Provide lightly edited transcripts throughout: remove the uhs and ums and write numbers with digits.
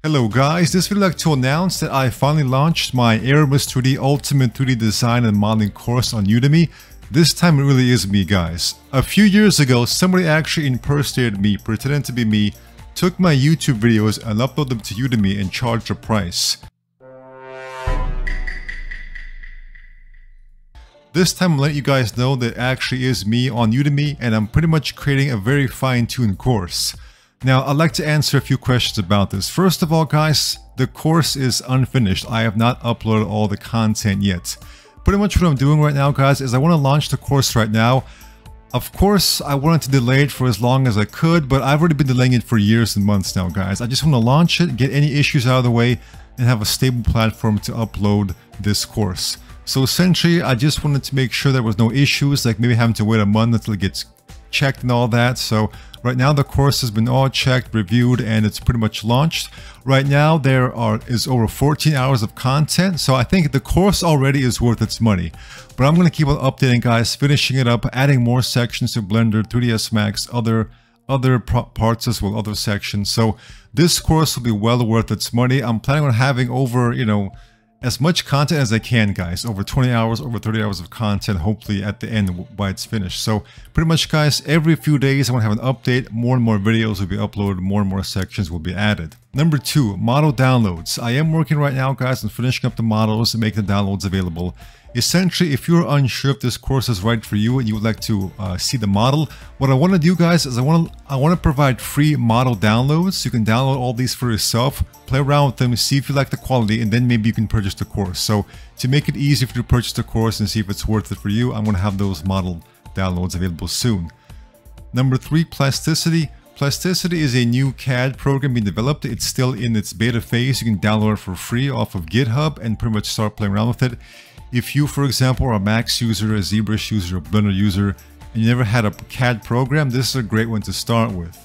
Hello guys, this video would like to announce that I finally launched my Arrimus3D Ultimate 3D Design and Modeling course on Udemy. This time it really is me guys. A few years ago, somebody actually impersonated me, pretending to be me, took my YouTube videos and uploaded them to Udemy and charged a price. This time I'm letting you guys know that it actually is me on Udemy and I'm pretty much creating a very fine-tuned course. Now, I'd like to answer a few questions about this. First of all, guys, the course is unfinished. I have not uploaded all the content yet. Pretty much what I'm doing right now, guys, is I want to launch the course right now. Of course, I wanted to delay it for as long as I could, but I've already been delaying it for years and months now, guys. I just want to launch it, get any issues out of the way, and have a stable platform to upload this course. So essentially, I just wanted to make sure there was no issues, like maybe having to wait a month until it gets checked and all that. So right now the course has been all checked, reviewed, and it's pretty much launched. Right now there is over 14 hours of content, so I think the course already is worth its money. But I'm going to keep on updating, guys, finishing it up, adding more sections to Blender, 3ds Max, other parts as well, other sections. So this course will be well worth its money. I'm planning on having over, as much content as I can, guys. Over 20 hours, over 30 hours of content, hopefully at the end by it's finished. So pretty much, guys, every few days I want to have an update. More and more videos will be uploaded, more and more sections will be added. Number 2, model downloads. I am working right now, guys, on finishing up the models and making the downloads available. Essentially, if you're unsure if this course is right for you and you would like to see the model, what I want to do, guys, is I want to provide free model downloads. You can download all these for yourself, play around with them, see if you like the quality, and then maybe you can purchase the course. So to make it easy for you to purchase the course and see if it's worth it for you, I'm going to have those model downloads available soon. Number 3, plasticity. Plasticity is a new CAD program being developed. It's still in its beta phase. You can download it for free off of GitHub and pretty much start playing around with it. If you, for example, are a Max user, a ZBrush user, a Blender user, and you never had a CAD program, this is a great one to start with.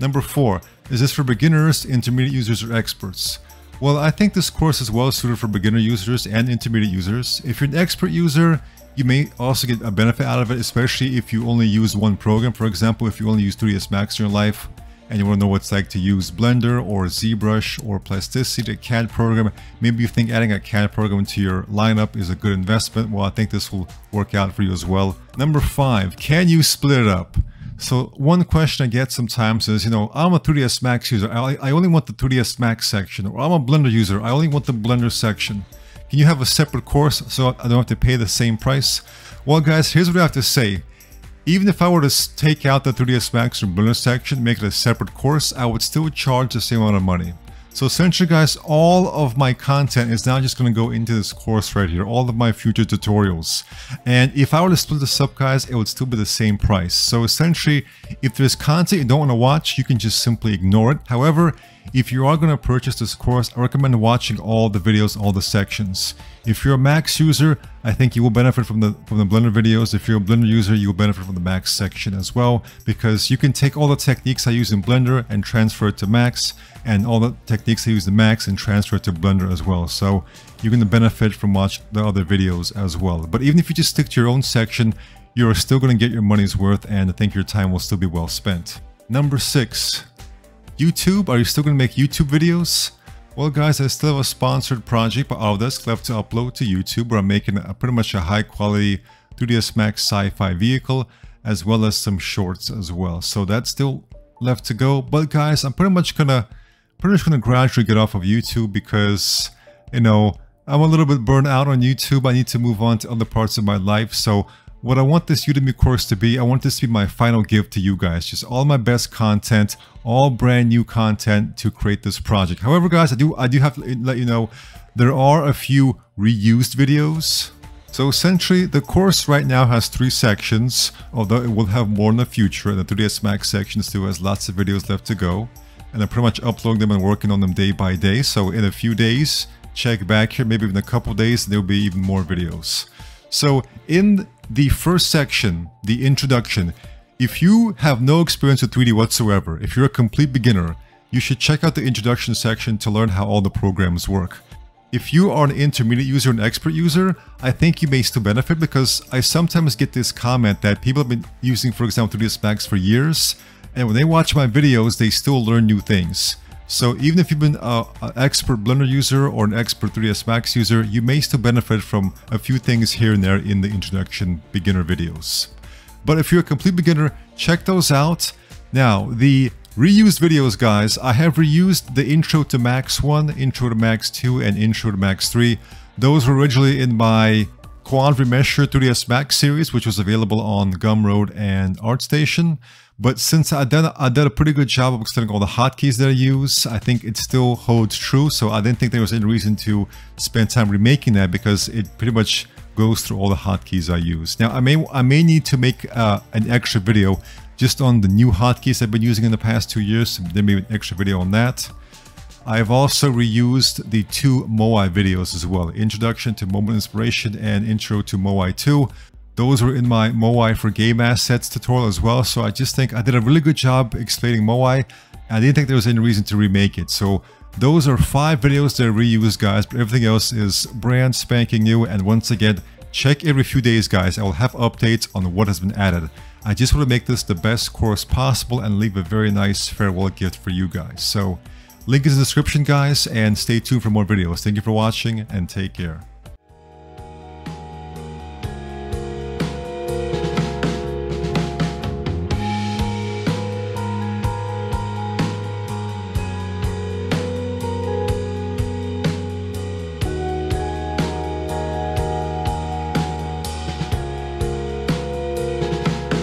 Number 4, is this for beginners, intermediate users, or experts? Well, I think this course is well suited for beginner users and intermediate users. If you're an expert user, you may also get a benefit out of it, especially if you only use one program. For example, if you only use 3ds Max in your life and you want to know what it's like to use Blender or ZBrush or Plasticity, a CAD program, maybe you think adding a CAD program into your lineup is a good investment. Well, I think this will work out for you as well. Number 5, can you split it up? So one question I get sometimes is, I'm a 3ds Max user, I only want the 3ds Max section, or I'm a Blender user, I only want the Blender section. Can you have a separate course so I don't have to pay the same price? Well, guys, here's what I have to say. Even if I were to take out the 3ds Max or Blender section, make it a separate course, I would still charge the same amount of money. So essentially, guys, all of my content is now just going to go into this course right here, all of my future tutorials. And if I were to split this up, guys, it would still be the same price. So essentially, if there's content you don't want to watch, you can just simply ignore it. However, if you are going to purchase this course, I recommend watching all the videos, all the sections. If you're a Max user, I think you will benefit from the Blender videos. If you're a Blender user, you will benefit from the Max section as well, because you can take all the techniques I use in Blender and transfer it to Max, and all the techniques I use in Max and transfer it to Blender as well. So you're going to benefit from watching the other videos as well. But even if you just stick to your own section, you're still going to get your money's worth, and I think your time will still be well spent. Number 6. YouTube, are you still going to make YouTube videos? Well, guys, I still have a sponsored project by Autodesk left to upload to YouTube, where I'm making pretty much a high quality 3ds Max sci-fi vehicle, as well as some shorts as well. So that's still left to go. But guys, I'm pretty much gonna gradually get off of YouTube because, I'm a little bit burnt out on YouTube. I need to move on to other parts of my life. So what I want this Udemy course to be, I want this to be my final gift to you guys. Just all my best content, all brand new content to create this project. However, guys, I do have to let you know, there are a few reused videos. So essentially, the course right now has 3 sections, although it will have more in the future. And the 3ds Max section still has lots of videos left to go. And I'm pretty much uploading them and working on them day by day. So in a few days, check back here, maybe in a couple days, there'll be even more videos. So in the first section, the introduction, if you have no experience with 3D whatsoever, if you're a complete beginner, you should check out the introduction section to learn how all the programs work. If you are an intermediate user and expert user, I think you may still benefit, because I sometimes get this comment that people have been using, for example, 3ds Max for years, and when they watch my videos, they still learn new things. So even if you've been an expert Blender user or an expert 3ds Max user, you may still benefit from a few things here and there in the introduction beginner videos. But if you're a complete beginner, check those out. Now, the reused videos, guys, I have reused the Intro to Max 1, Intro to Max 2, and Intro to Max 3. Those were originally in my Quad Remesher 3ds Max series, which was available on Gumroad and ArtStation. But since I did a pretty good job of explaining all the hotkeys that I use, I think it still holds true. So I didn't think there was any reason to spend time remaking that, because it pretty much goes through all the hotkeys I use. Now, I may need to make an extra video just on the new hotkeys I've been using in the past 2 years. So there may be an extra video on that. I've also reused the 2 Moai videos as well, Introduction to Moment Inspiration and Intro to Moai 2. Those were in my Moai for Game Assets tutorial as well, so I just think I did a really good job explaining Moai. I didn't think there was any reason to remake it. So those are 5 videos that are reused, guys, but everything else is brand spanking new. And once again, check every few days, guys. I will have updates on what has been added. I just want to make this the best course possible and leave a very nice farewell gift for you guys. So link is in the description, guys, and stay tuned for more videos. Thank you for watching and take care.